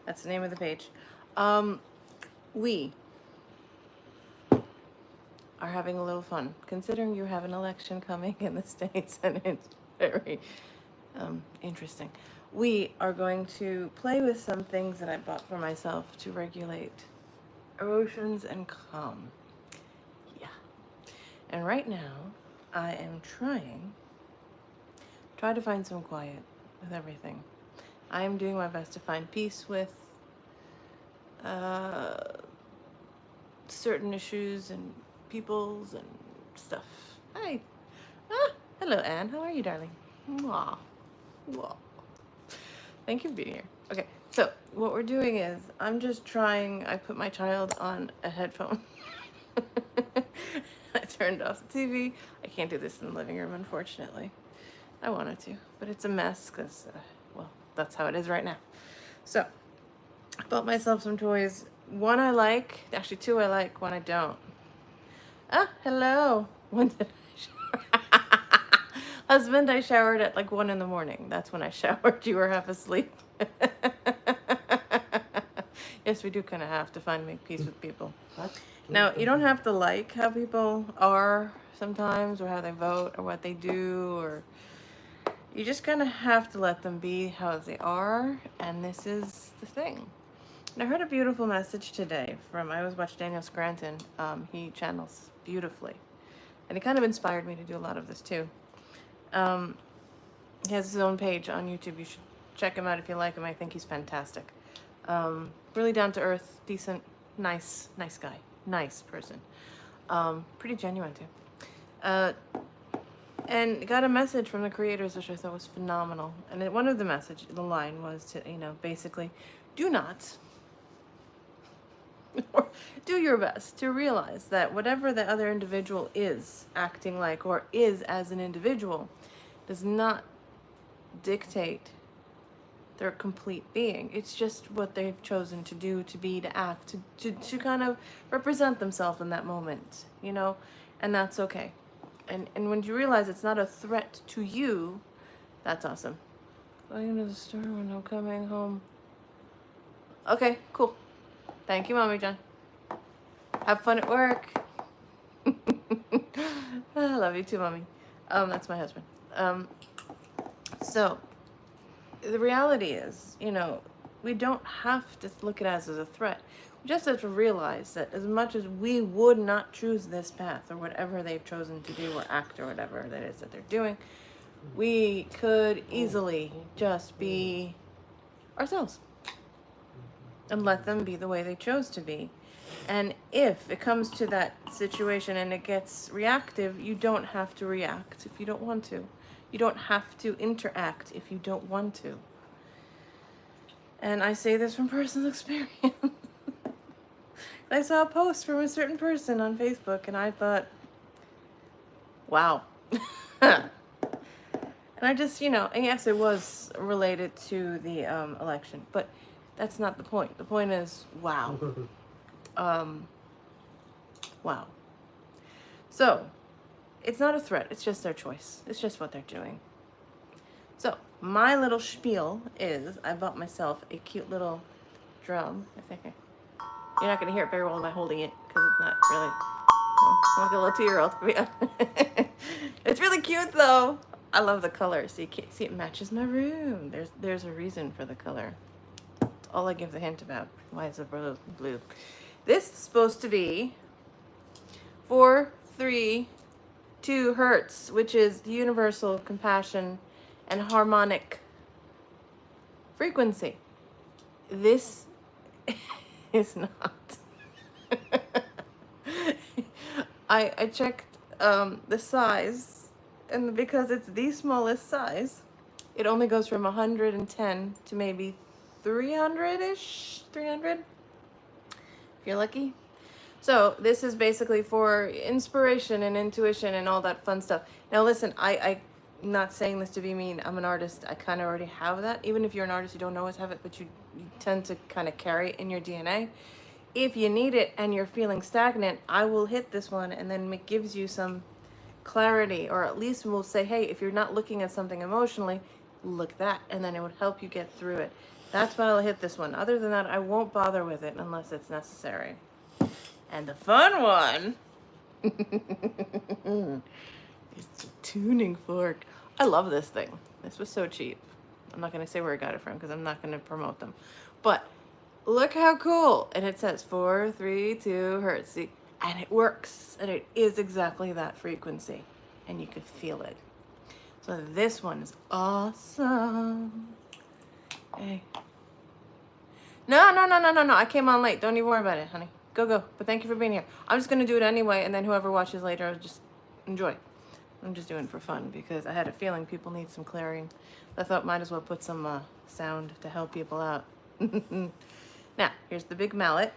That's the name of the page. We are having a little fun, considering you have an election coming in the States, and it's very interesting. We are going to play with some things that I bought for myself to regulate emotions and calm. Yeah. And right now, I am try to find some quiet with everything. I am doing my best to find peace with certain issues and peoples and stuff. Hi. Ah, hello, Anne. How are you, darling? Mwah. Mwah. Thank you for being here. Okay, so what we're doing is I'm just trying. I put my child on a headphone. I turned off the TV. I can't do this in the living room, unfortunately. I wanted to, but it's a mess because, well, that's how it is right now. So I bought myself some toys. One I like, actually two I like, one I don't. Ah, hello. When did I shower? Husband, I showered at like 1 a.m. That's when I showered. You were half asleep. Yes, we do kind of have to make peace with people. Now, you don't have to like how people are sometimes, or how they vote, or what they do, or you just kind of have to let them be how they are, and this is the thing. And I heard a beautiful message today from, I always watch Daniel Scranton. He channels beautifully, and he kind of inspired me to do a lot of this too. He has his own page on YouTube. You should check him out if you like him. I think he's fantastic. Really down to earth, decent, nice guy, nice person. Pretty genuine too. And got a message from the creators, which I thought was phenomenal. And one of the line was to, basically, do not, or do your best to realize that whatever the other individual is acting like, or is as an individual, does not dictate their complete being. It's just what they've chosen to do, to be, to act, to kind of represent themselves in that moment, and that's okay. And when you realize it's not a threat to you, that's awesome. Going to the store when I'm coming home. Okay, cool. Thank you, Mommy John. Have fun at work. I love you too, Mommy. That's my husband. So the reality is, we don't have to look at it as a threat. We just have to realize that as much as we would not choose this path, or whatever they've chosen to do or act, or whatever that is that they're doing, we could easily just be ourselves and let them be the way they chose to be. And if it comes to that situation and it gets reactive, you don't have to react if you don't want to. You don't have to interact if you don't want to. And I say this from personal experience. I saw a post from a certain person on Facebook, and I thought, wow. And I just, and yes, it was related to the election, but that's not the point. The point is, wow. Wow. So, it's not a threat. It's just their choice. It's just what they're doing. So, my little spiel is, I bought myself a cute little drum. You're not going to hear it very well by holding it, because it's not really, I'm like a little 2-year-old. It's really cute, though. I love the color. So you can't see, it matches my room. There's a reason for the color. That's all I give the hint about. Why is it blue? This is supposed to be 432 hertz, which is the universal compassion and harmonic frequency. This is not. I checked the size, and because it's the smallest size, it only goes from 110 to maybe 300-ish, 300, if you're lucky. So this is basically for inspiration and intuition and all that fun stuff. Now listen, I'm not saying this to be mean. I'm an artist. I kind of already have that. Even if you're an artist, you don't always have it, but you tend to kind of carry it in your DNA. If you need it and you're feeling stagnant, I will hit this one, and then it gives you some clarity, or at least we'll say, hey, if you're not looking at something emotionally, look that, and then it would help you get through it. That's why I'll hit this one. Other than that, I won't bother with it unless it's necessary. And the fun one is the tuning fork. I love this thing. This was so cheap. I'm not going to say where I got it from because I'm not going to promote them. But look how cool. And it says 432 hertz. See? And it works. And it is exactly that frequency. And you can feel it. So this one is awesome. Hey. No. I came on late. Don't even worry about it, honey. Go. But thank you for being here. I'm just going to do it anyway. And then whoever watches later, just enjoy. I'm just doing it for fun because I had a feeling people need some clearing. I thought might as well put some sound to help people out. Now, here's the big mallet.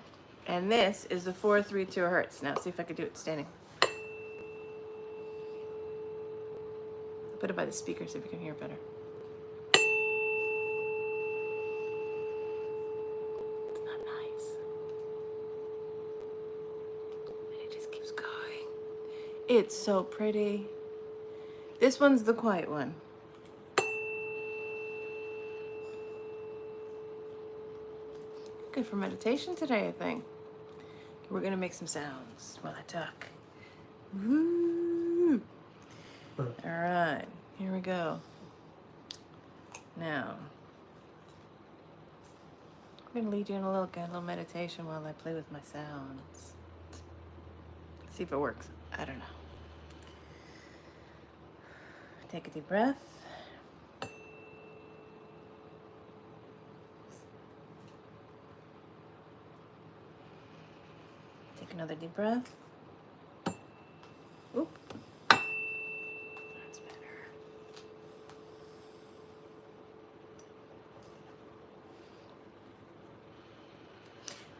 And this is the 432 hertz. Now, see if I could do it standing. Put it by the speaker so you can hear better. It's not nice. And it just keeps going. It's so pretty. This one's the quiet one. Good for meditation today, I think. We're gonna make some sounds while I talk. Woo! All right, here we go. Now, I'm gonna lead you in a little meditation while I play with my sounds. See if it works. I don't know. Take a deep breath. Take another deep breath. Oop. That's better.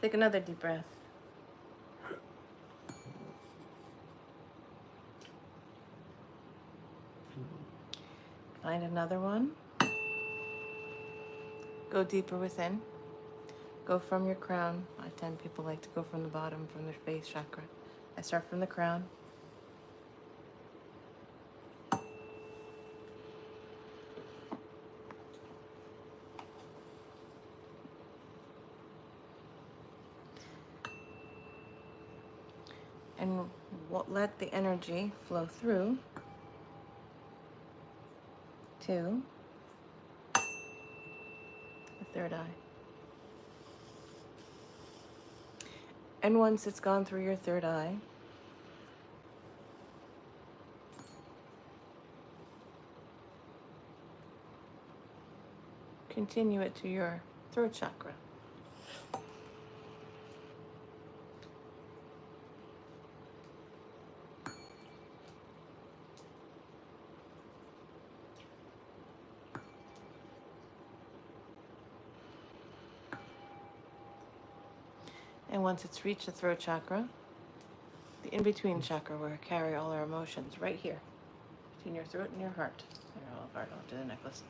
Take another deep breath. Find another one. Go deeper within. Go from your crown. I tend people like to go from the bottom, from their base chakra. I start from the crown. And let the energy flow through to the third eye. And once it's gone through your third eye, continue it to your throat chakra. And once it's reached the throat chakra, the in-between chakra where we carry all our emotions, right here, between your throat and your heart. Your whole heart onto the necklace.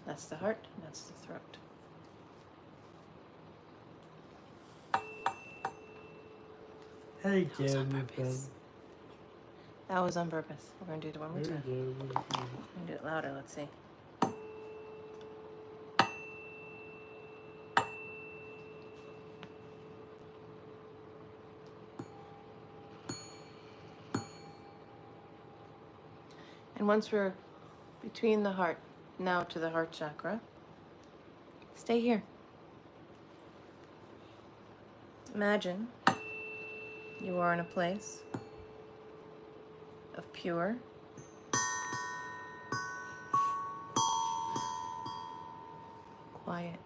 That's the heart, and that's the throat. Hey, That was on purpose. That was on purpose. We're going to do it one more time. We're going to do it louder, let's see. And once we're between the heart, now to the heart chakra, stay here. Imagine you are in a place of pure, quiet.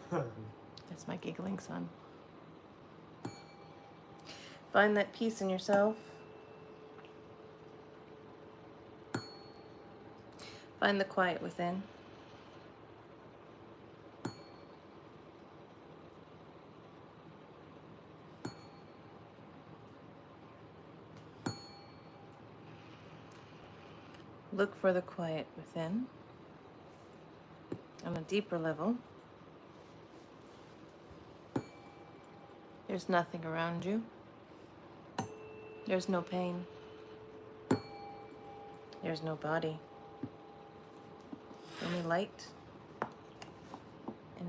That's my giggling son. Find that peace in yourself. Find the quiet within. Look for the quiet within. On a deeper level, there's nothing around you. There's no pain. There's no body. Only light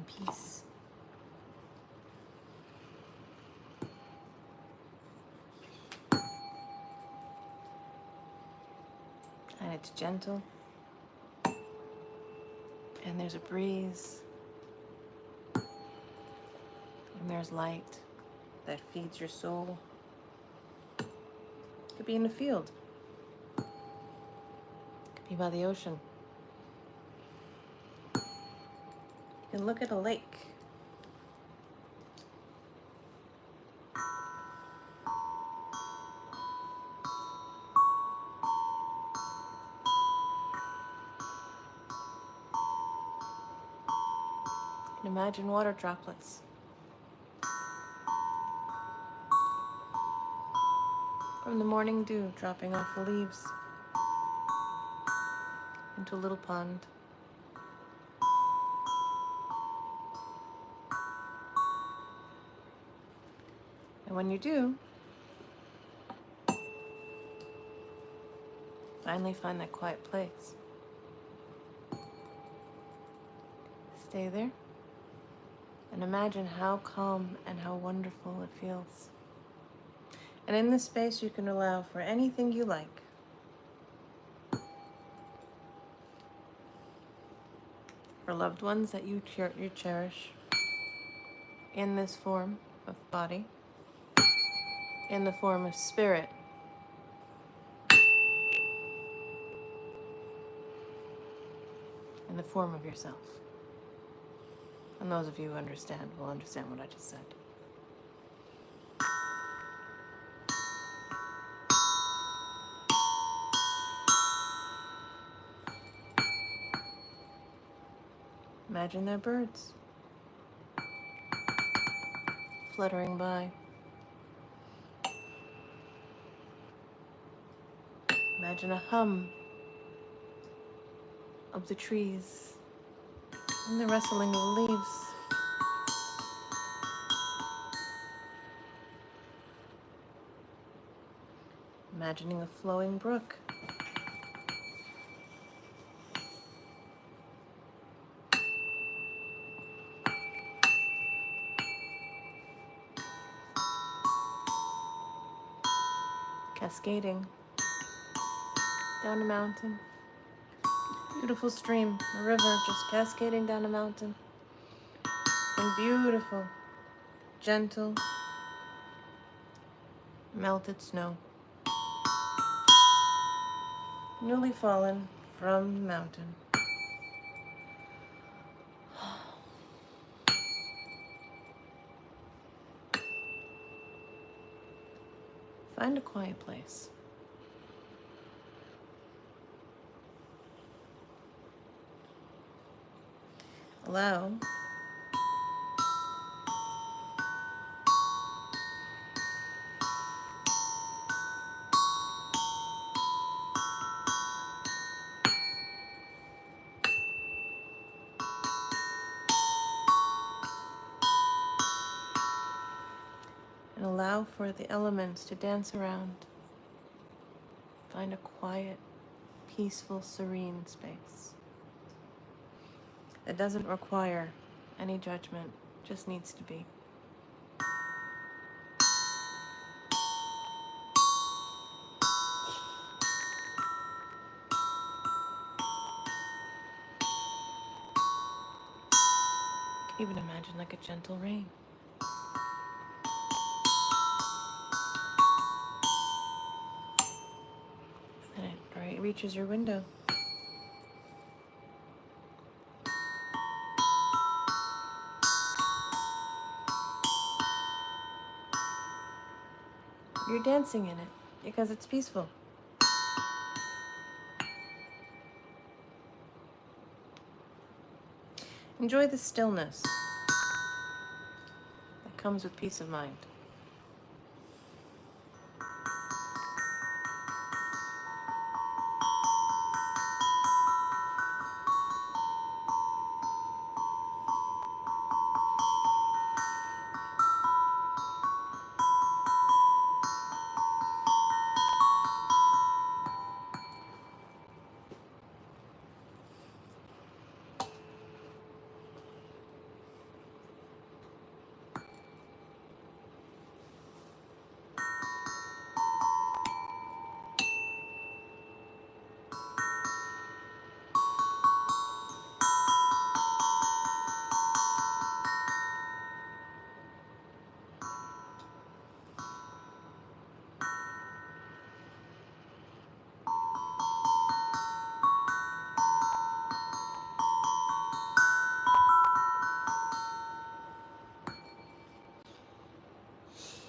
and peace. And it's gentle. And there's a breeze. And there's light that feeds your soul. It could be in a field. It could be by the ocean. You can look at a lake. You can imagine water droplets. From the morning dew dropping off the leaves into a little pond. And when you do, finally find that quiet place. Stay there and imagine how calm and how wonderful it feels. And in this space, you can allow for anything you like. For loved ones that you cherish in this form of body, in the form of spirit, in the form of yourself. And those of you who understand will understand what I just said. Imagine they're birds fluttering by. Imagine a hum of the trees and the rustling of the leaves. Imagining a flowing brook. Cascading down a mountain. Beautiful stream, a river just cascading down a mountain. And beautiful, gentle, melted snow. Newly fallen from the mountain. Find a quiet place. Allow and allow for the elements to dance around. Find a quiet, peaceful, serene space. It doesn't require any judgment, just needs to be. You can even imagine like a gentle rain. And it reaches your window. You're dancing in it because it's peaceful. Enjoy the stillness that comes with peace of mind.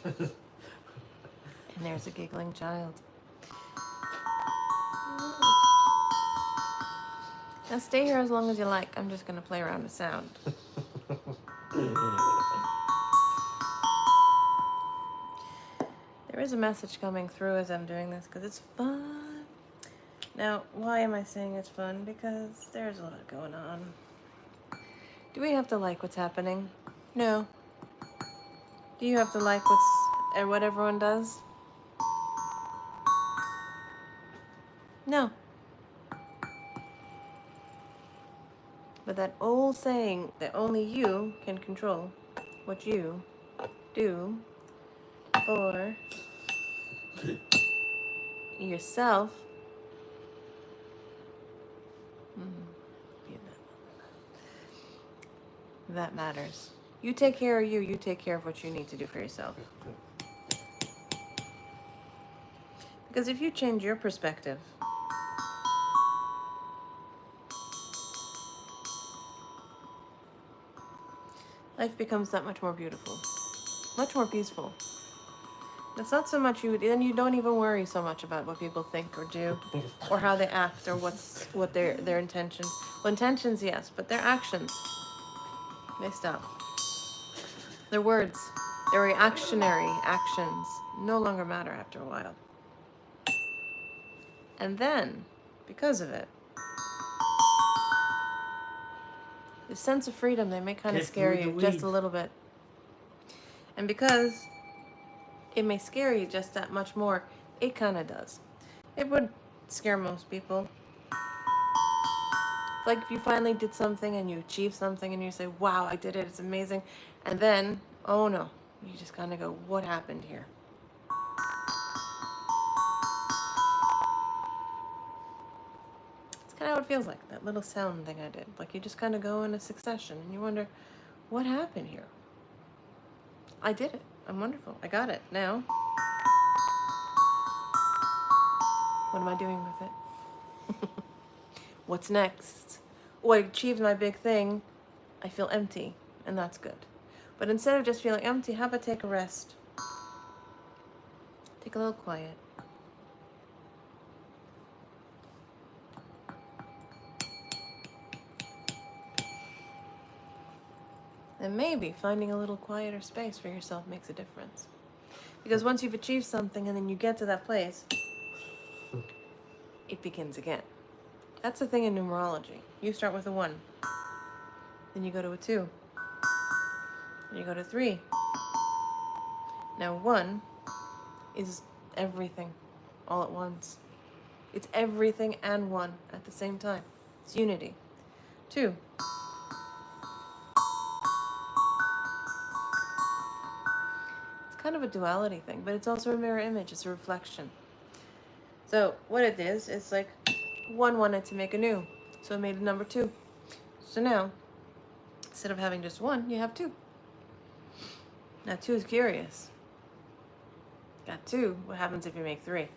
And there's a giggling child. Now stay here as long as you like. I'm just gonna play around with sound. There is a message coming through as I'm doing this because it's fun. Now, why am I saying it's fun? Because there's a lot going on. Do we have to like what's happening? No. Do you have to like what everyone does? No. But that old saying that only you can control what you do for yourself. That matters. You take care of you take care of what you need to do for yourself. Because if you change your perspective, life becomes that much more beautiful, much more peaceful. It's not so much then you don't even worry so much about what people think or do, or how they act, or what their intentions. Well, intentions, yes, but their actions, they stop. Their words, their reactionary actions, no longer matter after a while. And then, because of it, the sense of freedom, they may kind of scare you just a little bit. And because it may scare you just that much more, it kind of does. It would scare most people. Like if you finally did something and you achieve something and you say, wow, I did it, it's amazing. And then, oh no, you just kind of go, what happened here? It's kind of how it feels like, that little sound thing I did. Like you just kind of go in a succession and you wonder, what happened here? I did it. I'm wonderful. I got it. Now, what am I doing with it? What's next? Oh, I achieved my big thing. I feel empty, and that's good. But instead of just feeling empty, how about take a rest? Take a little quiet. And maybe finding a little quieter space for yourself makes a difference. Because once you've achieved something and then you get to that place, it begins again. That's the thing in numerology. You start with a 1. Then you go to a 2. Then you go to 3. Now 1 is everything all at once. It's everything and 1 at the same time. It's unity. 2. It's kind of a duality thing, but it's also a mirror image. It's a reflection. So what it is, it's like 1 wanted to make a new, so it made a number 2. So now, instead of having just 1, you have 2. Now 2 is curious. Got 2, what happens if you make 3?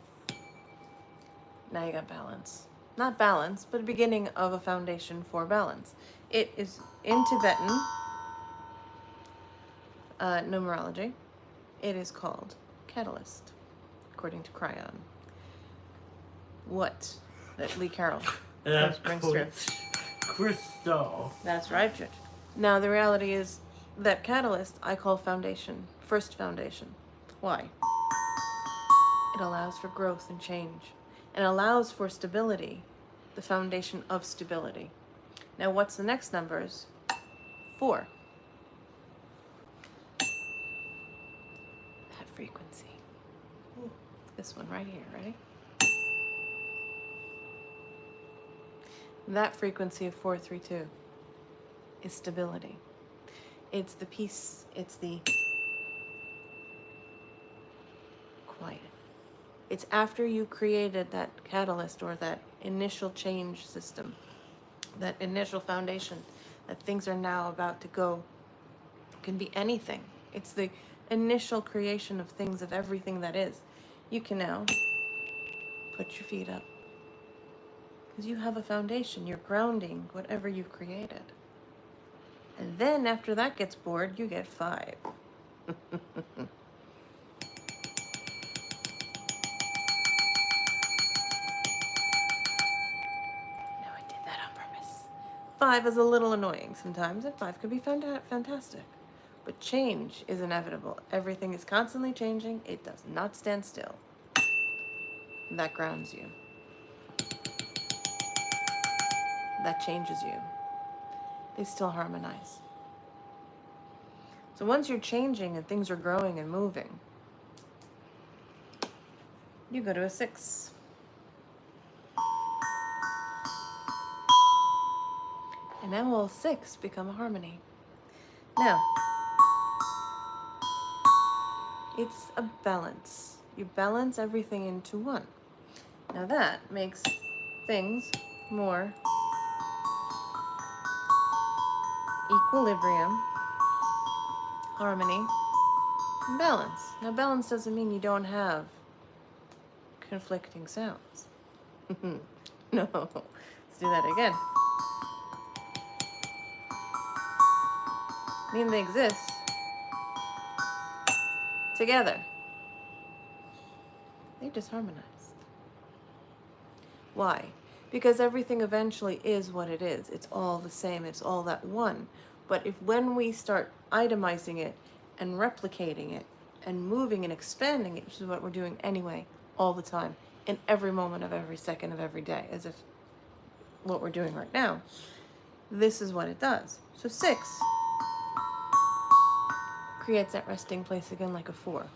Now you got balance. Not balance, but a beginning of a foundation for balance. It is in Tibetan numerology. It is called catalyst, according to Cryon. What? That Lee Carroll brings through. Crystal. That's right, Richard. Now the reality is that catalyst I call foundation, first foundation. Why? It allows for growth and change, and allows for stability, the foundation of stability. Now what's the next numbers? 4. That frequency. This one right here, ready? That frequency of 432 is stability. It's the peace, it's the quiet. It's after you created that catalyst or that initial change system, that initial foundation, that things are now about to go. It can be anything. It's the initial creation of things, of everything that is. You can now put your feet up. Because you have a foundation. You're grounding whatever you've created. And then after that gets bored, you get 5. 5 is a little annoying sometimes, and 5 could be fantastic. But change is inevitable. Everything is constantly changing. It does not stand still. That grounds you. That changes you. They still harmonize. So once you're changing and things are growing and moving, you go to a 6. And now will 6 become a harmony? Now, it's a balance. You balance everything into 1. Now that makes things more equilibrium, harmony, and balance. Now balance doesn't mean you don't have conflicting sounds. No, let's do that again. I mean they exist together. They just harmonized. Why? Because everything eventually is what it is. It's all the same. It's all that one. But if when we start itemizing it and replicating it and moving and expanding it, which is what we're doing anyway, all the time, in every moment of every second of every day, as if what we're doing right now, this is what it does. So 6 creates that resting place again like a 4.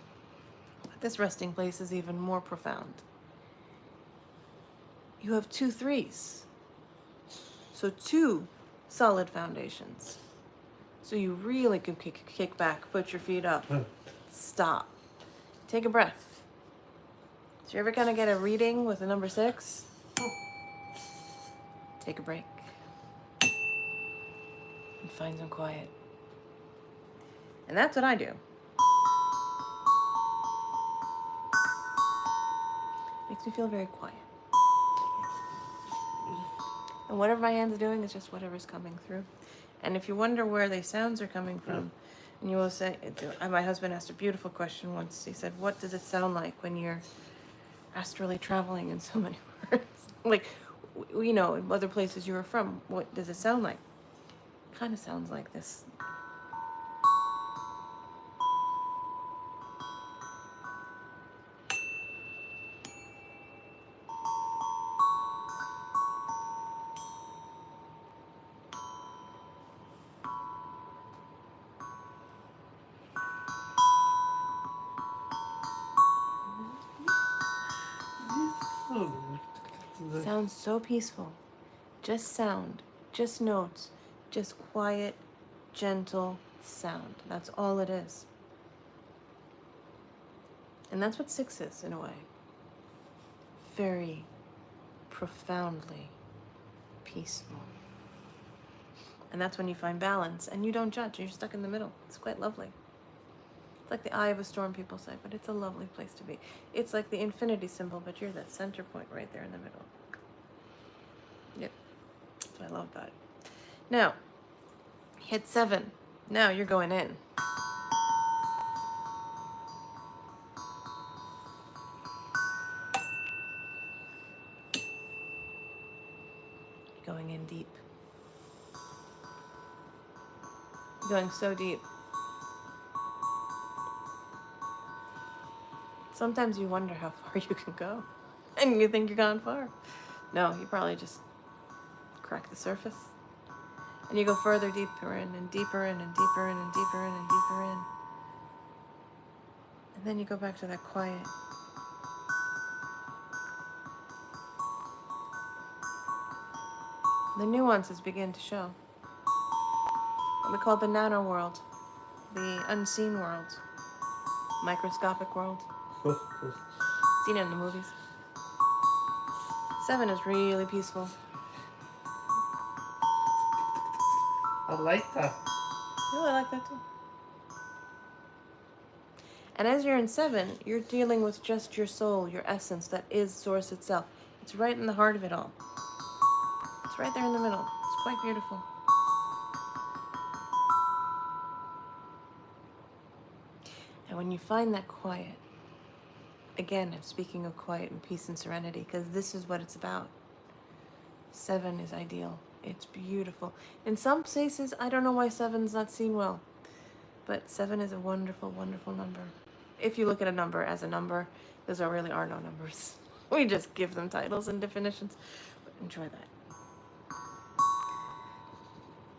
But this resting place is even more profound. You have 2 3s. So 2 solid foundations. So you really can kick back, put your feet up, stop, take a breath. So you ever kind of get a reading with a number 6? Take a break and find some quiet. And that's what I do. Makes me feel very quiet. And whatever my hand's doing is just whatever's coming through. And if you wonder where the sounds are coming from, and you will say, my husband asked a beautiful question once. He said, what does it sound like when you're astrally traveling in so many words? Like, you know, in other places you were from, what does it sound like? Kind of sounds like this. Sounds so peaceful. Just sound, just notes, just quiet, gentle sound. That's all it is. And that's what 6 is, in a way. Very profoundly peaceful. And that's when you find balance, and you don't judge. You're stuck in the middle. It's quite lovely. It's like the eye of a storm, people say, but it's a lovely place to be. It's like the infinity symbol, but you're that center point right there in the middle. Yep. That's what I love about it. Now, hit 7. Now you're going in. You're going in deep. You're going so deep. Sometimes you wonder how far you can go, and you think you're gone far. No, you probably just crack the surface. And you go further, deeper in, and deeper in, and deeper in, and deeper in, and deeper in. And then you go back to that quiet. The nuances begin to show. What we call the nano world, the unseen world, microscopic world. Seen it in the movies. 7 is really peaceful. I like that. Oh, I like that too. And as you're in 7, you're dealing with just your soul, your essence, that is Source itself. It's right in the heart of it all. It's right there in the middle. It's quite beautiful. And when you find that quiet, again, I'm speaking of quiet and peace and serenity, because this is what it's about. 7 is ideal. It's beautiful. In some places, I don't know why 7's not seen well, but 7 is a wonderful, wonderful number. If you look at a number as a number, those really are no numbers. We just give them titles and definitions. But enjoy that.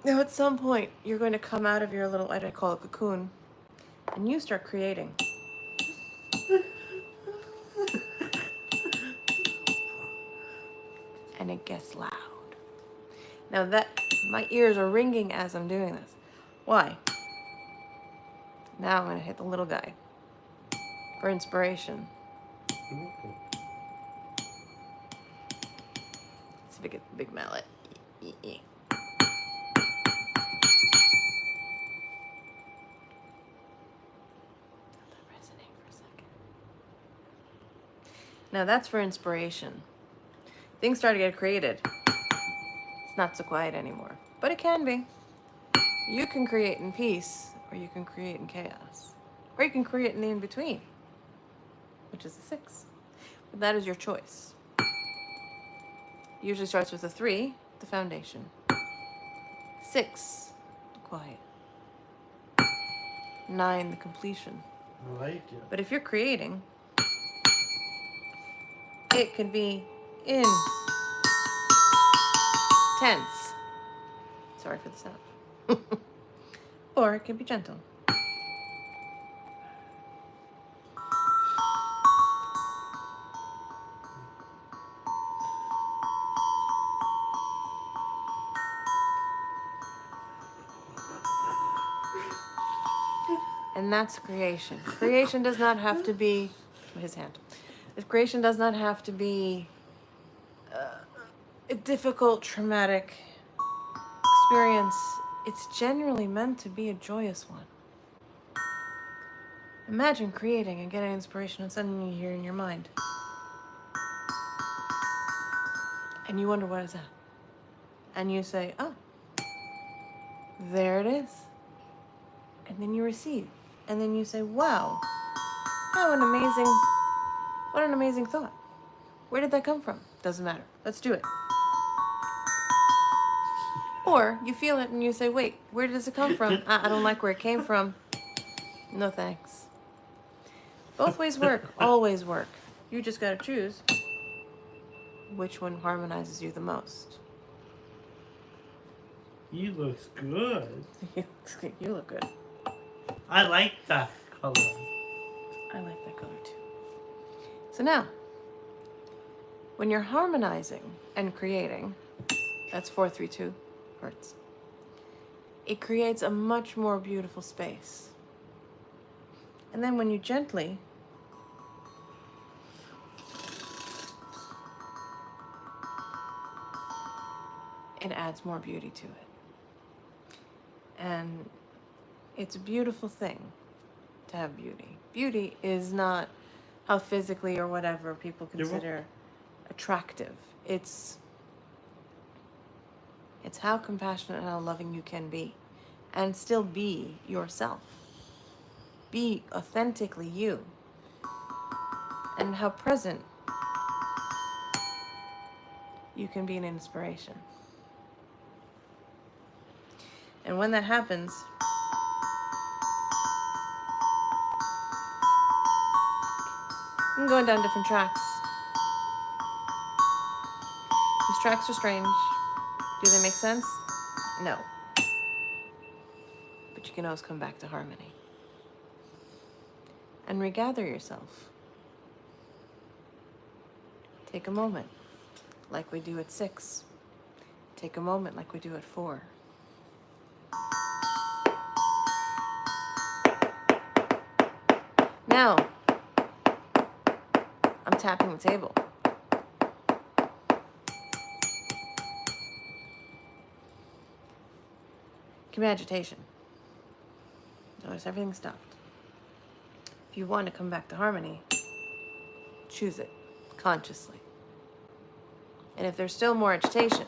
Now, at some point, you're going to come out of your little, I call it cocoon, and you start creating. And it gets loud. Now my ears are ringing as I'm doing this. Why? Now I'm going to hit the little guy for inspiration. Let's see if I get the big mallet. Let that resonate for a second. Now that's for inspiration. Things start to get created. It's not so quiet anymore, but it can be. You can create in peace, or you can create in chaos, or you can create in the in-between, which is a 6. But that is your choice. Usually starts with a 3, the foundation. 6, the quiet. 9, the completion. I like it. But if you're creating, it can be in tense. Sorry for the sound. Or it can be gentle. And that's creation. Creation does not have to be his hand. Creation does not have to be a difficult, traumatic experience. It's generally meant to be a joyous one. Imagine creating and getting inspiration and suddenly you hear in your mind. And you wonder, what is that? And you say, oh, there it is. And then you receive. And then you say, wow, what an amazing thought. Where did that come from? Doesn't matter. Let's do it. Or you feel it and you say, wait, where does it come from? I don't like where it came from. No thanks. Both ways work, always work. You just gotta choose which one harmonizes you the most. He looks good. You look good. I like that color. I like that color too. So now, when you're harmonizing and creating, that's 432 hertz. It creates a much more beautiful space. And then when you gently it adds more beauty to it. And it's a beautiful thing to have beauty. Beauty is not how physically or whatever people consider attractive. It's how compassionate and how loving you can be and still be yourself. Be authentically you. And how present you can be an inspiration. And when that happens, I'm going down different tracks. These tracks are strange. Do they make sense? No. But you can always come back to harmony. And regather yourself. Take a moment, like we do at 6. Take a moment like we do at 4. Now, I'm tapping the table. Give me agitation. Notice everything stopped. If you want to come back to harmony, choose it consciously. And if there's still more agitation,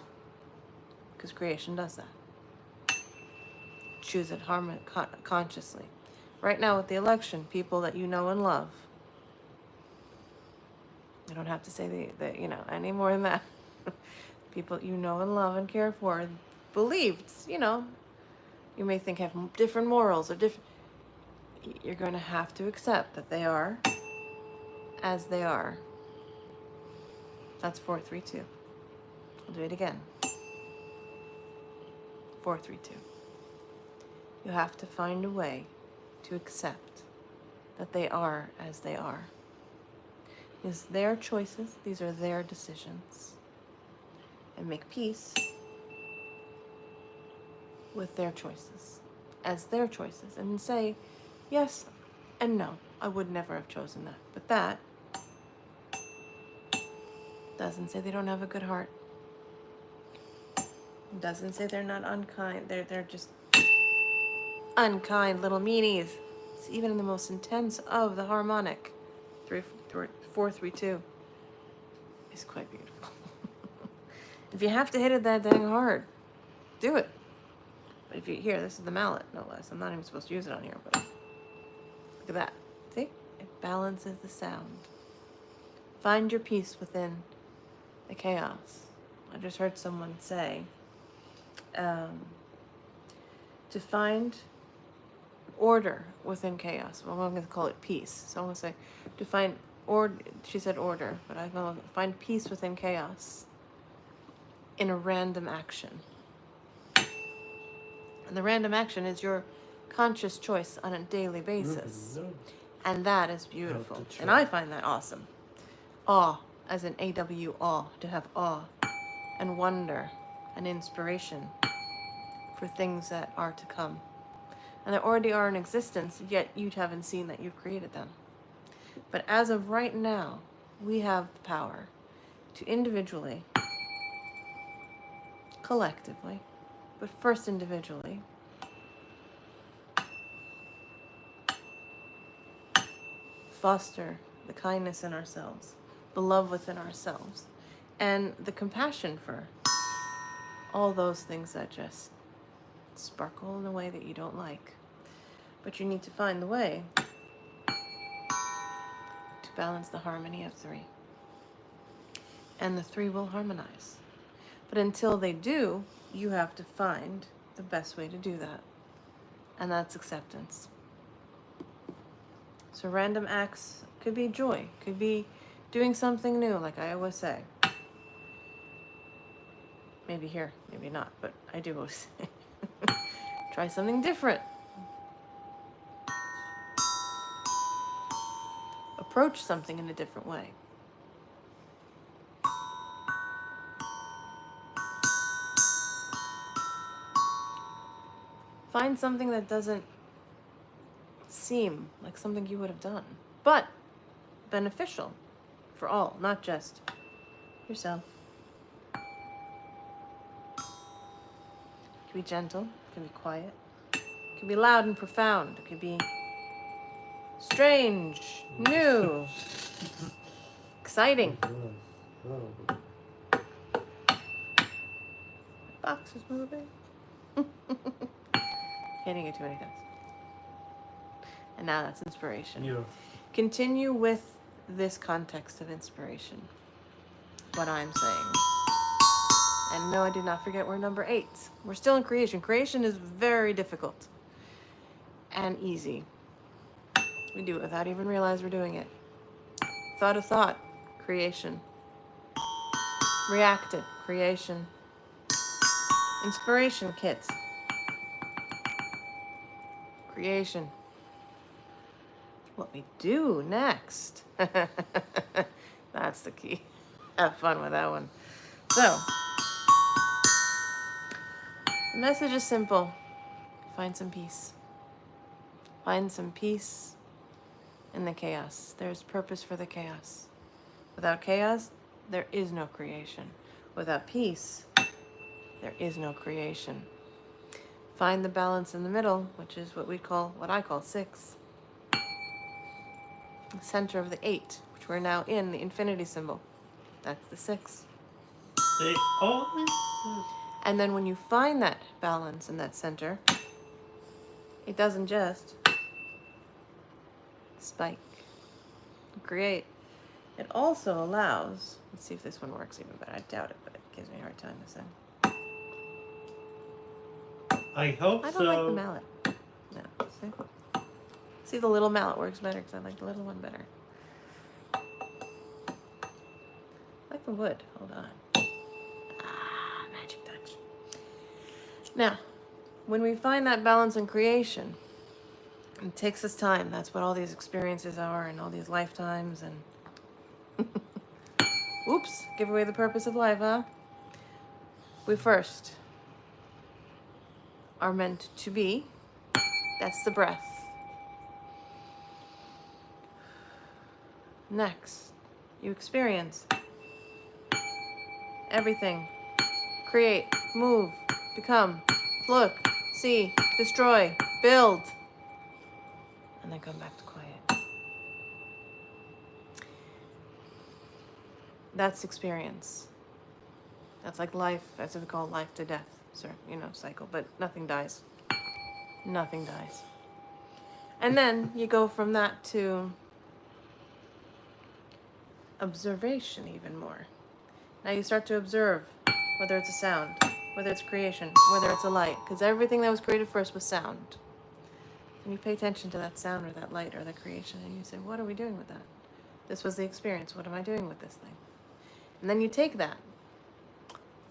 because creation does that, choose it consciously. Right now with the election, people that you know and love, I don't have to say the any more than that. people you know and love and care for, believed, you may think have different morals or different, you're going to have to accept that they are as they are. That's 432. I'll do it again. 432. You have to find a way to accept that they are as they are. These are their choices, these are their decisions. And make peace with their choices, as their choices. And say, yes and no, I would never have chosen that. But that doesn't say they don't have a good heart. It doesn't say they're not unkind. They're just unkind little meanies. It's even in the most intense of the harmonic. 432 is quite beautiful. If you have to hit it that dang hard, do it. But if you here, this is the mallet, no less. I'm not even supposed to use it on here, but look at that. See? It balances the sound. Find your peace within the chaos. I just heard someone say, to find order within chaos. Well, I'm going to call it peace. So I'm going to say, to find order, she said order, but I'm going to find peace within chaos in a random action. And the random action is your conscious choice on a daily basis. And that is beautiful. And I find that awesome. Awe, as in A-W, awe, to have awe and wonder and inspiration for things that are to come. And that already are in existence, yet you haven't seen that you've created them. But as of right now, we have the power to individually, collectively, but first individually, foster the kindness in ourselves, the love within ourselves, and the compassion for all those things that just sparkle in a way that you don't like. But you need to find the way to balance the harmony of three. And the three will harmonize. But until they do, you have to find the best way to do that. And that's acceptance. So random acts could be joy, could be doing something new, like I always say. Maybe here, maybe not, but I do always say. Try something different. Approach something in a different way. Find something that doesn't seem like something you would have done, but beneficial for all, not just yourself. It can be gentle, it can be quiet, it can be loud and profound, it can be strange, new, exciting. Box is moving. Hitting it too many times. And now that's inspiration. Yeah. Continue with this context of inspiration, what I'm saying. And no, I did not forget we're number 8. We're still in creation. Creation is very difficult and easy. We do it without even realize we're doing it. Thought of thought, creation. Reacted, creation. Inspiration kits, creation. What we do next. That's the key. Have fun with that one. So, the message is simple. Find some peace. Find some peace in the chaos. There's purpose for the chaos. Without chaos, there is no creation. Without peace, there is no creation. Find the balance in the middle, which is what I call 6. The center of the 8, which we're now in, the infinity symbol. That's the 6. They always And then when you find that balance in that center, it doesn't just spike, create. It also allows, let's see if this one works even better. I doubt it, but gives me a hard time to say. I hope I so. don't like the mallet. No, see? See, the little mallet works better because I like the little one better. I like the wood. Hold on. Ah, magic touch. Now, when we find that balance in creation, it takes us time. That's what all these experiences are and all these lifetimes and... Oops, give away the purpose of life, huh? We first are meant to be. That's the breath. Next, you experience everything. Create, move, become, look, see, destroy, build. And then come back to quiet. That's experience. That's like life, that's what we call life to death, cycle, but nothing dies. Nothing dies. And then you go from that to observation even more. Now you start to observe whether it's a sound, whether it's creation, whether it's a light, because everything that was created first was sound. And you pay attention to that sound or that light or that creation and you say, what are we doing with that? This was the experience. What am I doing with this thing? And then you take that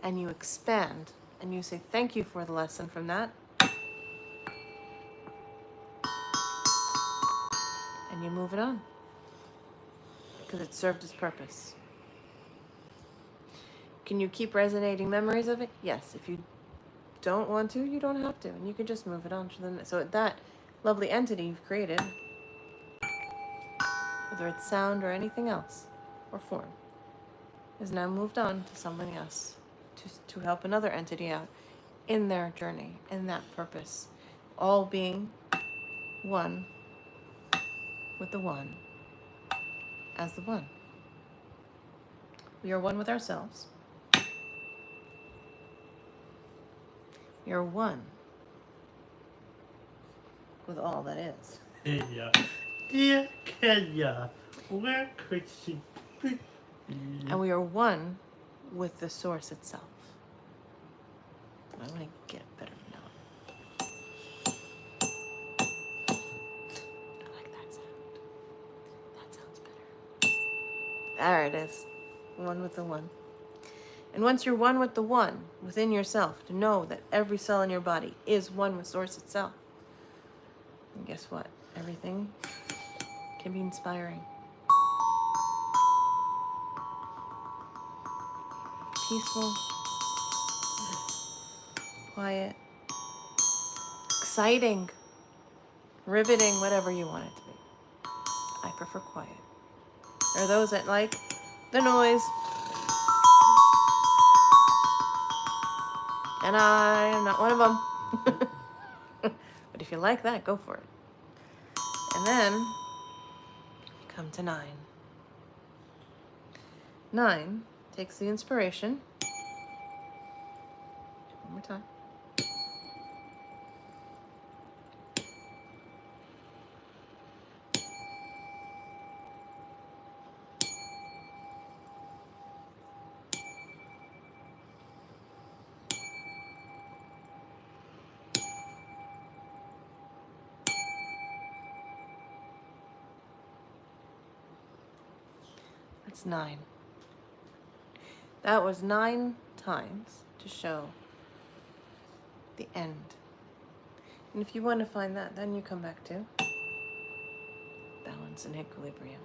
and you expand and you say, thank you for the lesson from that. And you move it on because it served its purpose. Can you keep resonating memories of it? Yes. If you don't want to, you don't have to. And you can just move it on to the... So that lovely entity you've created, whether it's sound or anything else, or form, is now moved on to somebody else to help another entity out in their journey, in that purpose. All being one with the one as the one. We are one with ourselves. We are one with all that is. Kenya. Dear Kenya, where could she be? And we are one with the source itself. I want to get a better note. I like that sound. That sounds better. There it is. One with the one. And once you're one with the one within yourself, to know that every cell in your body is one with source itself. And guess what? Everything can be inspiring. Peaceful. Quiet. Exciting. Riveting, whatever you want it to be. I prefer quiet. There are those that like the noise. And I am not one of them. But if you like that, go for it. And then you come to 9. 9 takes the inspiration. One more time. That's 9. That was 9 times to show the end. And if you want to find that, then you come back to balance and equilibrium,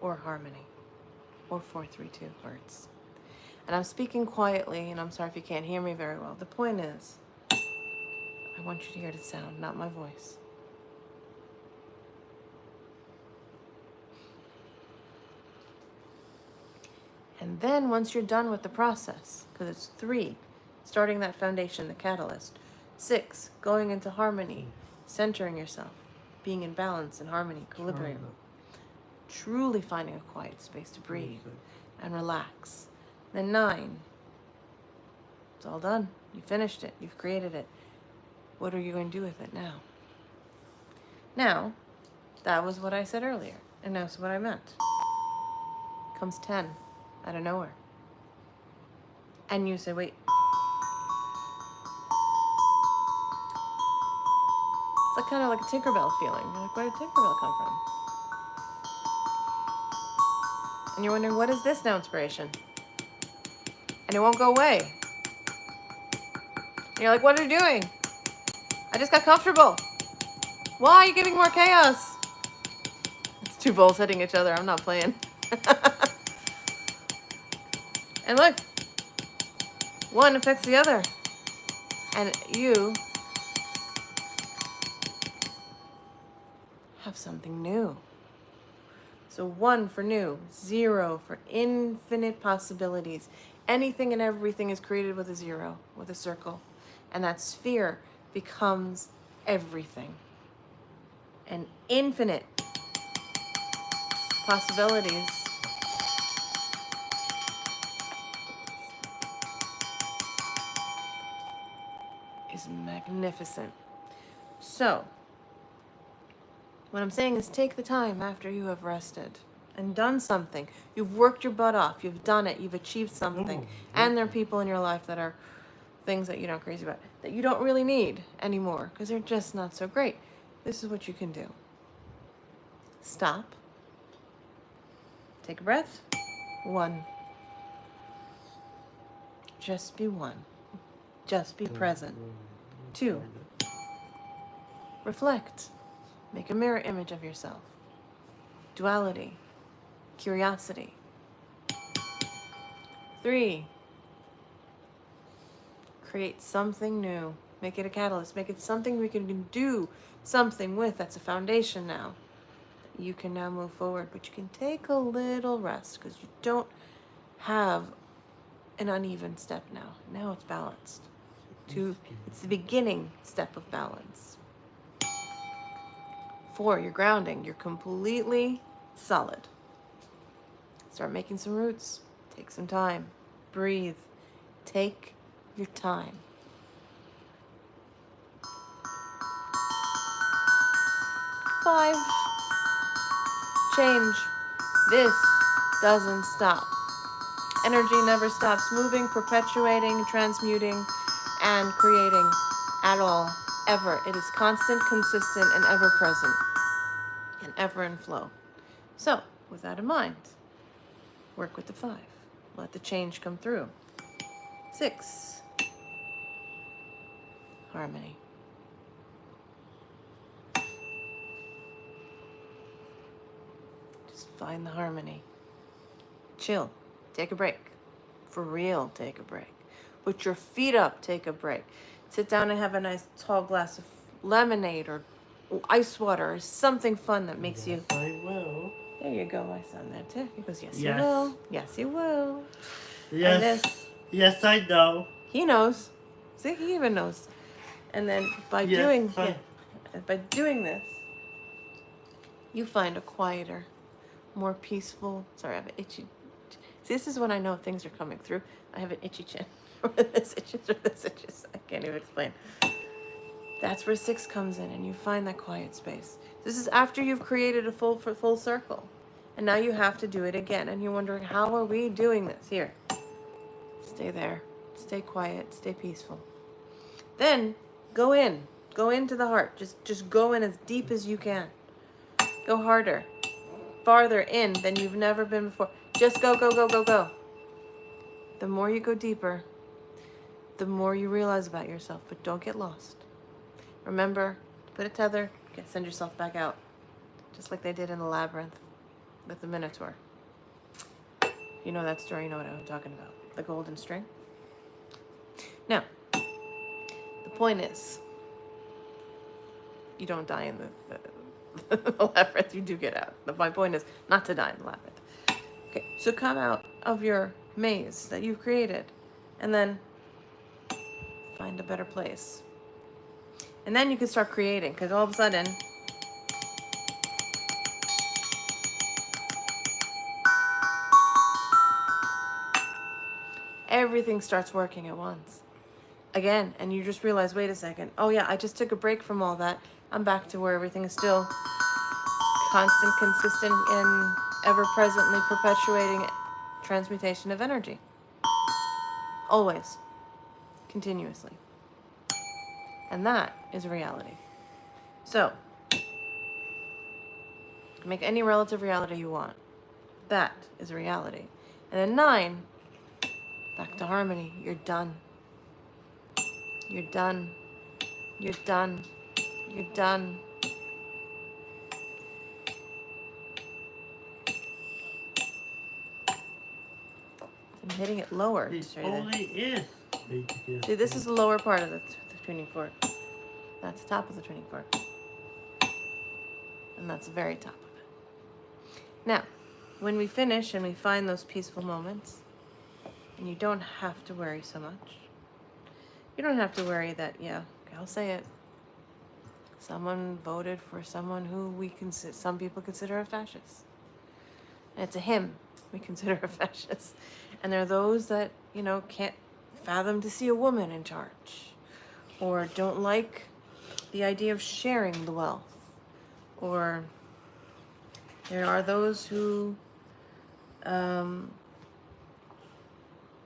or harmony, or 432 hertz. And I'm speaking quietly, and I'm sorry if you can't hear me very well. The point is, I want you to hear the sound, not my voice. And then once you're done with the process, because it's 3, starting that foundation, the catalyst. 6, going into harmony, centering yourself, being in balance and harmony, equilibrium. Truly finding a quiet space to breathe and relax. Then 9, it's all done. You finished it. You've created it. What are you going to do with it now? Now, that was what I said earlier, and that's what I meant. Comes 10 out of nowhere. And you say, wait. It's like kind of like a Tinkerbell feeling. You're like, where did Tinkerbell come from? And you're wondering, what is this now, inspiration? And it won't go away. And you're like, what are you doing? I just got comfortable. Why are you giving more chaos? It's two bowls hitting each other. I'm not playing. And look, one affects the other. And you have something new. So 1 for new, 0 for infinite possibilities. Anything and everything is created with a 0, with a circle. And that sphere becomes everything. And infinite possibilities is magnificent. So, what I'm saying is take the time after you have rested and done something. You've worked your butt off. You've done it. You've achieved something. And there are people in your life that are things that you're not crazy about, that you don't really need anymore because they're just not so great. This is what you can do. Stop. Take a breath. 1. Just be 1. Just be present. 2. Reflect. Make a mirror image of yourself. Duality. Curiosity. 3. Create something new. Make it a catalyst. Make it something we can do something with. That's a foundation now. You can now move forward, but you can take a little rest because you don't have an uneven step now. Now it's balanced. It's the beginning step of balance. 4, you're grounding. You're completely solid. Start making some roots. Take some time. Breathe. Take your time. 5, change. This doesn't stop. Energy never stops moving, perpetuating, transmuting, and creating at all, ever. It is constant, consistent, and ever present, and ever in flow. So, with that in mind, work with the 5. Let the change come through. 6, harmony. Just find the harmony. Chill. Take a break. For real, take a break. Put your feet up, take a break. Sit down and have a nice tall glass of lemonade or ice water or something fun that makes you... I will. There you go, my son there too. He goes, yes, Yes. you will. Yes, you will. Yes. And this, Yes, I know. he knows. See, he even knows. And then by doing this, you find a quieter, more peaceful... Sorry, I have an itchy... See, this is when I know things are coming through. I have an itchy chin. Or this itches or this itches. I can't even explain. That's where 6 comes in, and you find that quiet space. This is after you've created a full circle. And now you have to do it again. And you're wondering, how are we doing this? Here. Stay there. Stay quiet. Stay peaceful. Then, go in. Go into the heart. Just go in as deep as you can. Go harder. Farther in than you've never been before. Just go, go, go, go, go. The more you go deeper, the more you realize about yourself, but don't get lost. Remember, put a tether, send yourself back out, just like they did in the labyrinth with the Minotaur. You know that story, you know what I'm talking about, the golden string. Now, the point is, you don't die in the labyrinth, you do get out. My point is not to die in the labyrinth. Okay, so come out of your maze that you've created, and then find a better place. And then you can start creating, because all of a sudden, everything starts working at once. Again, and you just realize, wait a second, oh yeah, I just took a break from all that. I'm back to where everything is still constant, consistent, and ever-presently perpetuating transmutation of energy. Always. Continuously. And that is reality. So, make any relative reality you want. That is reality. And then 9, back to harmony. You're done. You're done. You're done. You're done. I'm hitting it lower. It only is. See, this is the lower part of the tuning fork. That's the top of the tuning fork. And that's the very top of it. Now, when we finish and we find those peaceful moments, and you don't have to worry so much. You don't have to worry that, yeah, okay, I'll say it. Someone voted for someone who some people consider a fascist. And it's a him we consider a fascist. And there are those that, can't fathom to see a woman in charge, or don't like the idea of sharing the wealth, or there are those who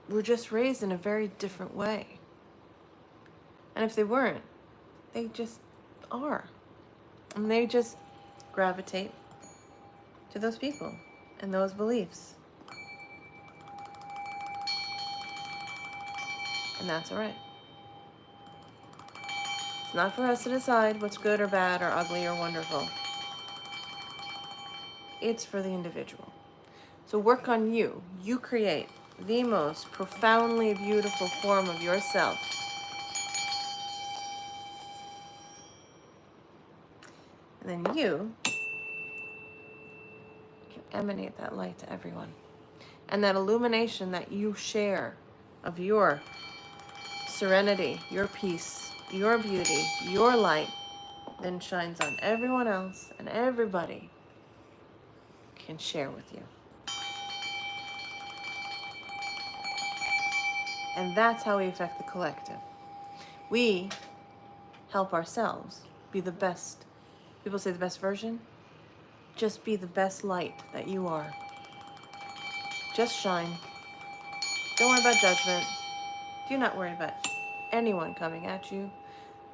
were just raised in a very different way. And if they weren't, they just are. And they just gravitate to those people and those beliefs. And that's all right. It's not for us to decide what's good or bad or ugly or wonderful. It's for the individual. So work on you. You create the most profoundly beautiful form of yourself. And then you can emanate that light to everyone. And that illumination that you share of your serenity, your peace, your beauty, your light, then shines on everyone else, and everybody can share with you. And that's how we affect the collective. We help ourselves be the best. People say the best version. Just be the best light that you are. Just shine. Don't worry about judgment. Do not worry about anyone coming at you,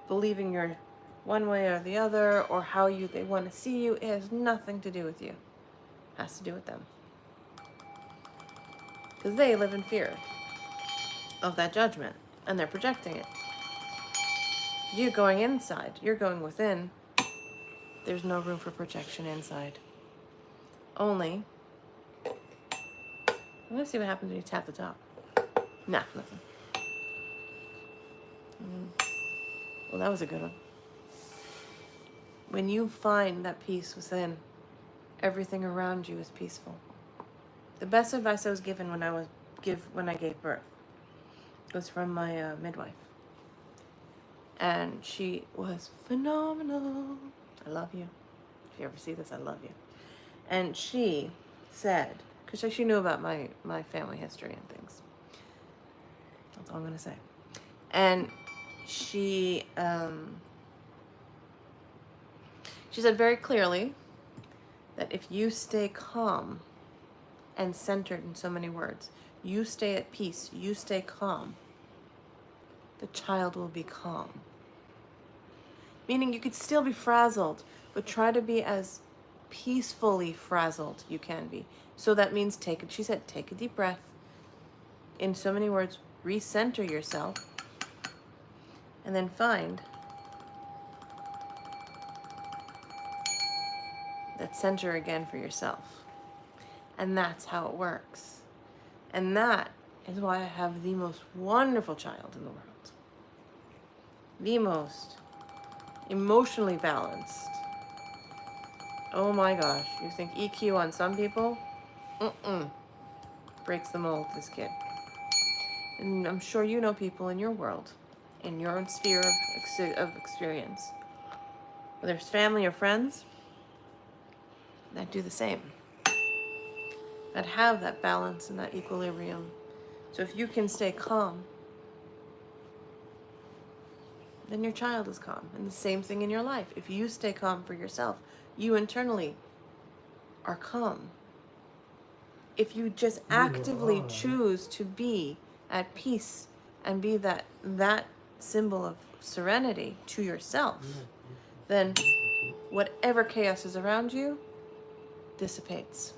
believing you're one way or the other, or how they want to see you. It has nothing to do with you. It has to do with them. Because they live in fear of that judgment, and they're projecting it. You're going inside. You're going within. There's no room for projection inside. Only, I'm going to see what happens when you tap the top. Nah, nothing. Well, that was a good one. When you find that peace within, everything around you is peaceful. The best advice I was given when I gave birth was from my midwife. And she was phenomenal. I love you. If you ever see this, I love you. And she said, because she knew about my family history and things. That's all I'm going to say. And she said very clearly that if you stay calm and centered, in so many words, you stay at peace, you stay calm, the child will be calm. Meaning you could still be frazzled, but try to be as peacefully frazzled you can be. So that means she said, take a deep breath. In so many words, recenter yourself, and then find that center again for yourself. And that's how it works. And that is why I have the most wonderful child in the world. The most emotionally balanced. Oh my gosh. You think EQ on some people? Breaks the mold, this kid. And I'm sure you know people in your world, in your own sphere of experience, whether it's family or friends, that do the same. That have that balance and that equilibrium. So if you can stay calm, then your child is calm. And the same thing in your life. If you stay calm for yourself, you internally are calm. If you just actively choose to be at peace and be that symbol of serenity to yourself, then whatever chaos is around you dissipates.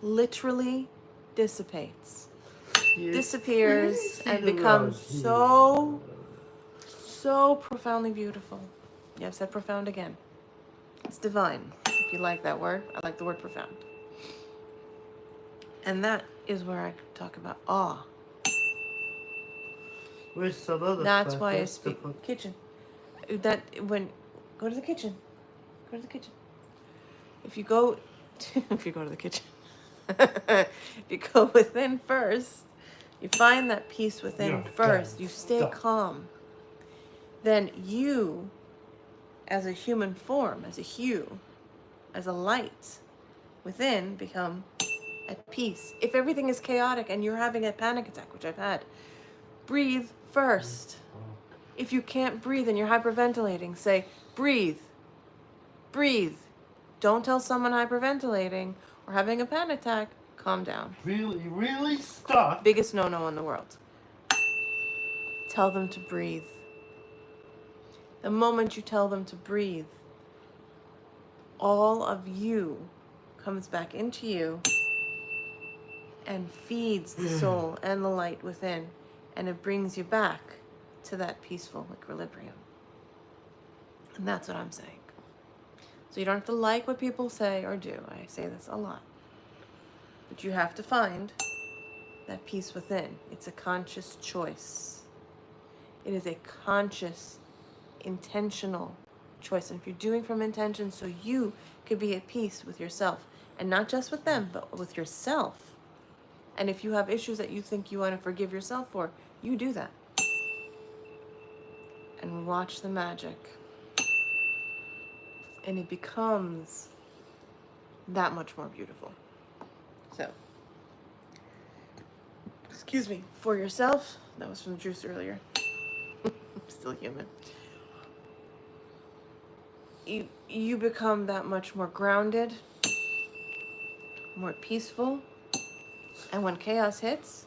Literally dissipates. Disappears and becomes so profoundly beautiful. Yeah, I've said profound again. It's divine. If you like that word, I like the word profound. And that is where I talk about awe. Where's some other That's why I plant? speak kitchen. That when go to the kitchen. Go to the kitchen. If you go to, if you go to the kitchen. If you go within first, you find that peace within first, you stay calm. Then you, as a human form, as a hue, as a light within, become at peace. If everything is chaotic and you're having a panic attack, which I've had, breathe first. If you can't breathe and you're hyperventilating, say, breathe. Breathe. Don't tell someone hyperventilating or having a panic attack, calm down. Really stop. Biggest no-no in the world. Tell them to breathe. The moment you tell them to breathe, all of you comes back into you and feeds the soul and the light within, and it brings you back to that peaceful equilibrium. And that's what I'm saying. So you don't have to like what people say or do. I say this a lot. But you have to find that peace within. It's a conscious choice. It is a conscious, intentional choice. And if you're doing from intention so you could be at peace with yourself, and not just with them, but with yourself. And if you have issues that you think you want to forgive yourself for, you do that. And watch the magic. And it becomes that much more beautiful. So, excuse me, for yourself, that was from the juice earlier. I'm still human. You become that much more grounded, more peaceful, and when chaos hits,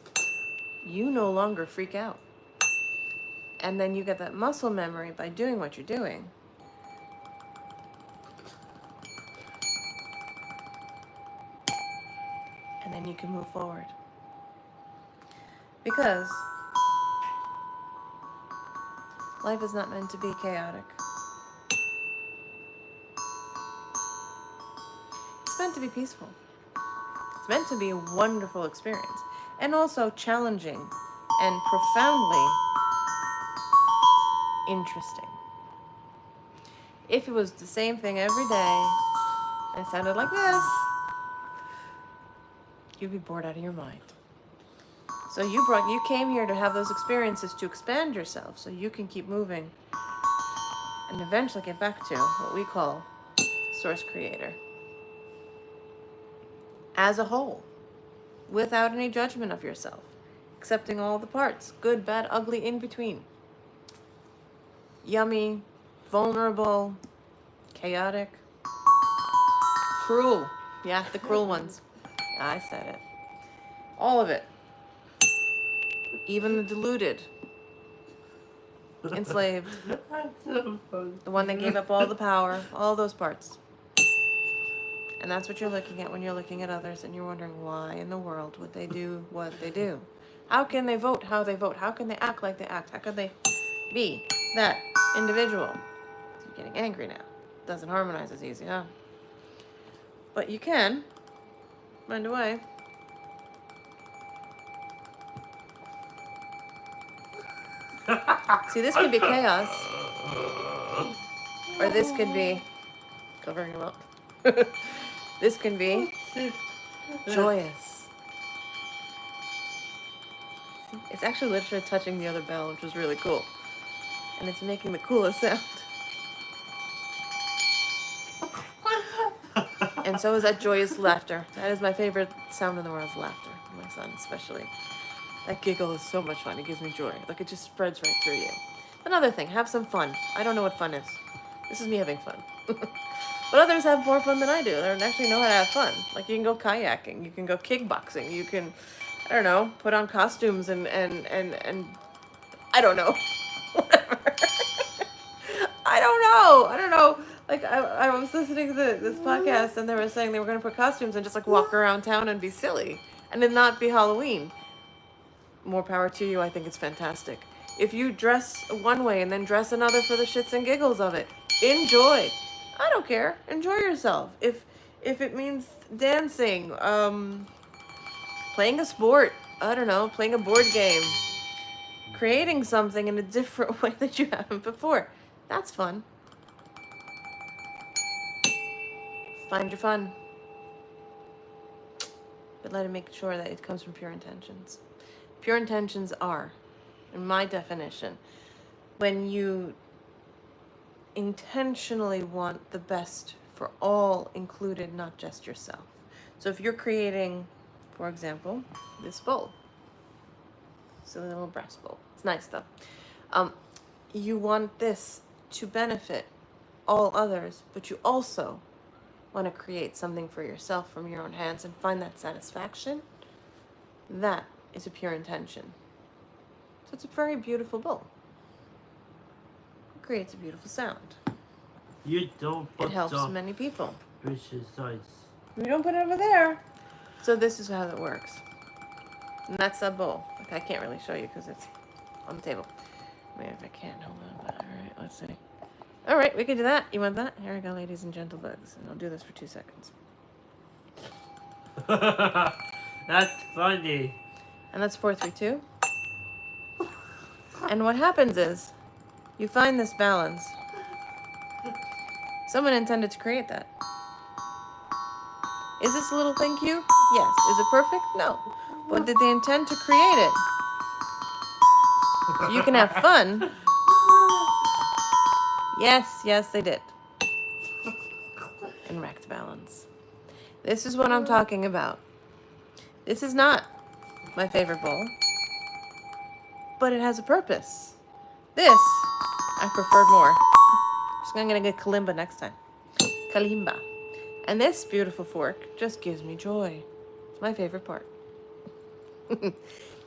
you no longer freak out. And then you get that muscle memory by doing what you're doing. And then you can move forward. Because life is not meant to be chaotic. It's meant to be peaceful. It's meant to be a wonderful experience. And also challenging and profoundly interesting. If it was the same thing every day and it sounded like this, you'd be bored out of your mind. So you came here to have those experiences to expand yourself so you can keep moving and eventually get back to what we call Source Creator. As a whole, without any judgment of yourself, accepting all the parts, good, bad, ugly, in between. Yummy, vulnerable, chaotic, cruel. Yeah, the cruel ones. I said it. All of it. Even the deluded. Enslaved. The one that gave up all the power. All those parts. And that's what you're looking at when you're looking at others and you're wondering why in the world would they do what they do? How can they vote how they vote? How can they act like they act? How can they be that individual? So you're getting angry now. Doesn't harmonize as easy, huh? But you can find a way. See, this could be chaos. Or this could be covering him up. This can be joyous. It's actually literally touching the other bell, which is really cool. And it's making the coolest sound. And so is that joyous laughter. That is my favorite sound in the world, is laughter. My son especially. That giggle is so much fun. It gives me joy. Like, it just spreads right through you. Another thing, have some fun. I don't know what fun is. This is me having fun. But others have more fun than I do. They actually know how to have fun. Like, you can go kayaking. You can go kickboxing. You can I don't know, put on costumes and I don't know. Whatever. I don't know. Like I was listening to this podcast and they were saying they were gonna put costumes and just like walk around town and be silly and then not be Halloween. More power to you. I think it's fantastic. If you dress one way and then dress another for the shits and giggles of it, enjoy. I don't care. Enjoy yourself. If it means dancing, playing a sport, I don't know, playing a board game, creating something in a different way that you haven't before. That's fun. Find your fun. But let it make sure that it comes from pure intentions. Pure intentions are, in my definition, when you intentionally want the best for all included, not just yourself. So if you're creating, for example, this bowl, silly little brass bowl. It's nice though. You want this to benefit all others, but you also want to create something for yourself from your own hands and find that satisfaction. That is a pure intention. So it's a very beautiful bowl. It creates a beautiful sound. You don't put It helps the many people. vicious size. We don't put it over there. So this is how that works. And that's that bowl. Like, I can't really show you because it's on the table. Maybe if I can, hold on. But, all right, let's see. All right, we can do that. You want that? Here we go, ladies and gentlebugs. And I'll do this for 2 seconds. That's funny. And that's 432. And what happens is, you find this balance. Someone intended to create that. Is this a little thank you? Yes. Is it perfect? No. But did they intend to create it? So you can have fun. Yes, they did. And wrecked balance. This is what I'm talking about. This is not my favorite bowl, but it has a purpose. This, I preferred more. I'm gonna get kalimba next time. Kalimba. And this beautiful fork just gives me joy. It's my favorite part.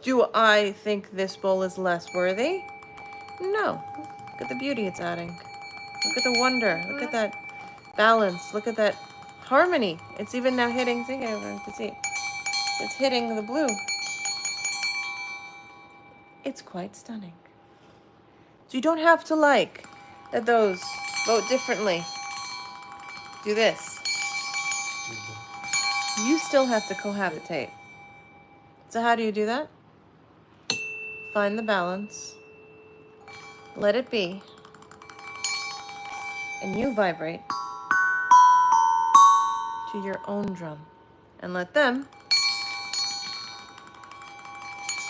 Do I think this bowl is less worthy? No. Look at the beauty it's adding. Look at the wonder. Look at that balance. Look at that harmony. It's even now hitting, see, everyone can see. It's hitting the blue. It's quite stunning. So you don't have to like that those vote differently. Do this. You still have to cohabitate. So how do you do that? Find the balance. Let it be. And you vibrate to your own drum. And let them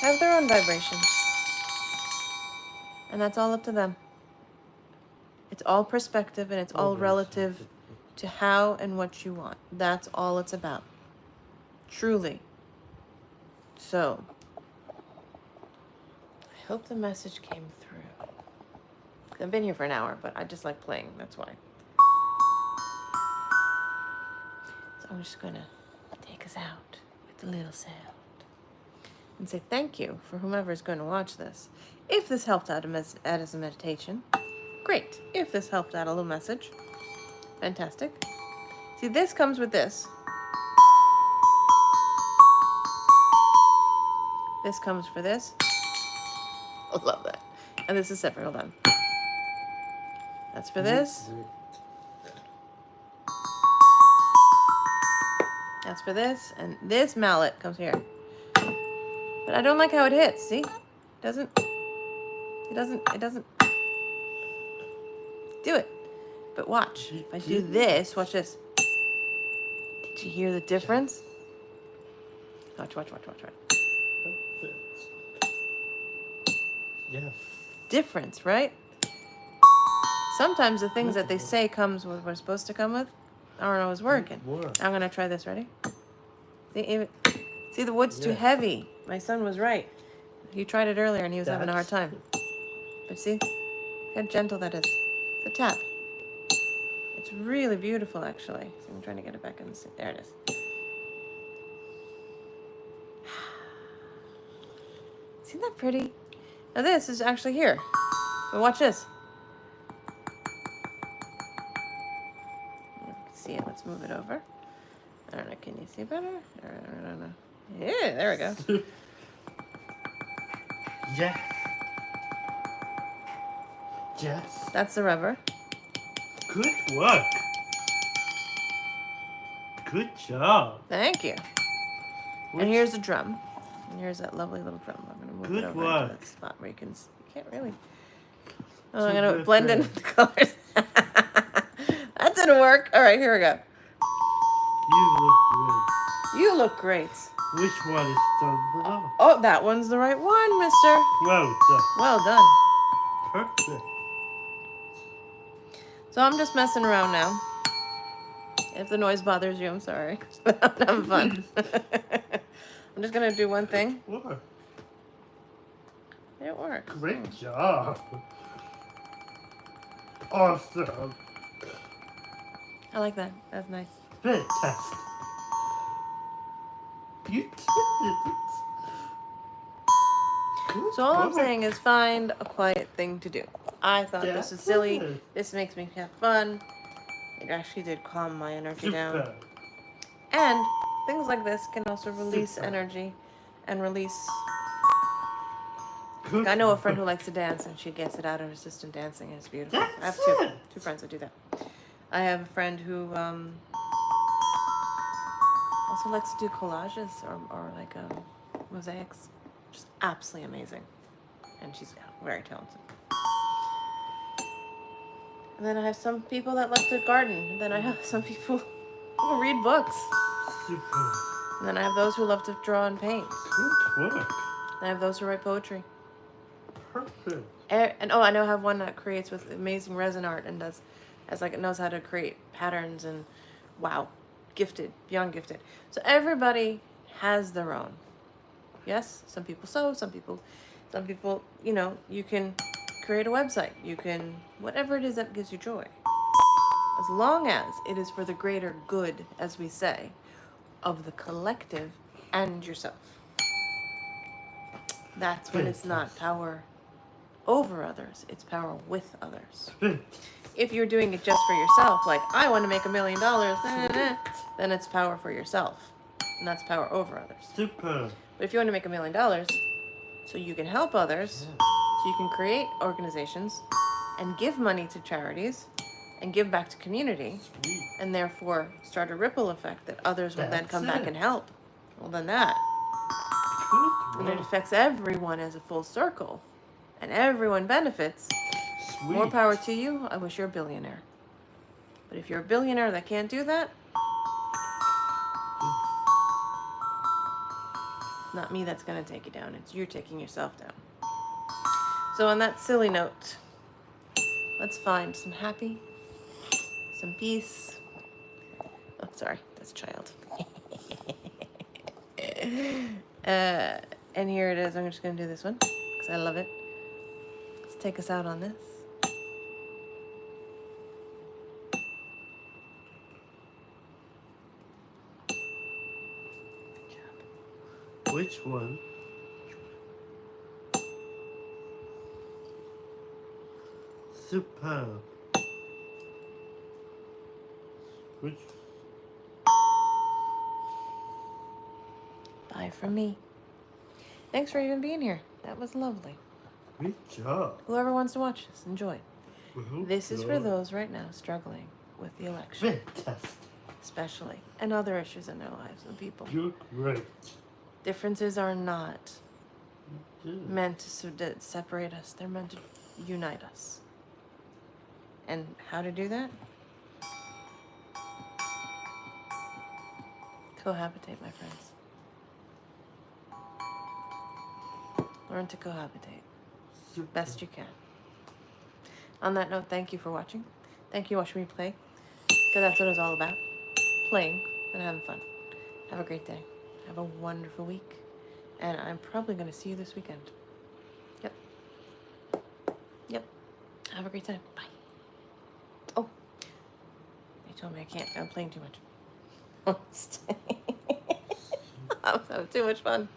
have their own vibrations. And that's all up to them. It's all perspective and it's all relative to how and what you want. That's all it's about. Truly. So, I hope the message came through. I've been here for an hour, but I just like playing, that's why. So I'm just gonna take us out with a little sound and say thank you for whomever is going to watch this. If this helped out as a meditation, great. If this helped out a little message, fantastic. See, this comes with this. This comes for this. I love that. And this is separate. Hold on. That's for this. That's for this. And this mallet comes here. But I don't like how it hits. See? It doesn't do it. But watch. If I do this, watch this. Did you hear the difference? Watch. Yes. Difference, right? Sometimes the things that they say comes with what we're supposed to come with aren't always working. I'm gonna try this. Ready? See, the wood's too heavy. My son was right. He tried it earlier and he was having a hard time. But see how gentle that is. It's a tap. It's really beautiful, actually. See, I'm trying to get it back in the. There it is. Isn't that pretty? Now this is actually here. But watch this. You can see it. Let's move it over. I don't know. Can you see better? I don't know. Yeah, there we go. Yes. Yes. That's the rubber. Good work. Good job. Thank you. Which- And here's the drum. And here's that lovely little drum. I'm gonna move Good it over work. into that spot where you can. You can't really. Oh, I'm Too gonna good blend in for- with the colors. That didn't work. All right, here we go. You look great. You look great. Which one is done below? Oh, that one's the right one, mister. Well done. Well done. Perfect. So I'm just messing around now. If the noise bothers you, I'm sorry. I'm having fun. I'm just gonna do one thing. Work. It works. Great job. Awesome. I like that. That's nice. Fantastic. You did it. Good So all I'm work. saying is find a quiet thing to do. I thought this was silly. That's This makes me have fun. It actually did calm my energy down. Super. And things like this can also release Super. energy and release. Good I know a work. friend who likes to dance and she gets it out of her system dancing and it's beautiful. I have That's two it. friends that do that. I have a friend who also likes to do collages or like mosaics. Just absolutely amazing. And she's very talented. And then I have some people that love to garden. And then I have some people who read books. Super. And then I have those who love to draw and paint. Good work. And I have those who write poetry. Perfect. And oh, I know I have one that creates with amazing resin art and knows how to create patterns and wow, gifted, beyond gifted. So everybody has their own. Yes, some people sew, some people, you know, you can create a website. You can, whatever it is that gives you joy. As long as it is for the greater good, as we say, of the collective and yourself. That's when it's not power over others, it's power with others. If you're doing it just for yourself, like, I want to make $1 million, then it's power for yourself. And that's power over others. Super. But if you want to make $1 million, so you can help others, so you can create organizations and give money to charities and give back to community, Sweet. and therefore start a ripple effect that others will then That's come back it. and help. Well, then that. Good And it work. affects everyone as a full circle. And everyone benefits. Sweet. More power to you. I wish you're a billionaire. But if you're a billionaire that can't do that, it's not me that's going to take you down. It's you taking yourself down. So on that silly note, let's find some happy, some peace. Oh, sorry, that's a child. And here it is. I'm just going to do this one because I love it. Let's take us out on this. Which one? Superb. Which? Bye from me. Thanks for even being here. That was lovely. Great job. Whoever wants to watch this, enjoy. Well This is for done. those right now struggling with the election, Fantastic. especially, and other issues in their lives and people. You're great. Differences are not Good. meant to separate us. They're meant to unite us. And how to do that? Cohabitate, my friends. Learn to cohabitate Super. best you can. On that note, thank you for watching. Thank you for watching me play, because that's what it's all about. Playing and having fun. Have a great day. Have a wonderful week. And I'm probably going to see you this weekend. Yep. Yep. Have a great time. Bye. Oh. You told me I can't. I'm playing too much. I'm having too much fun.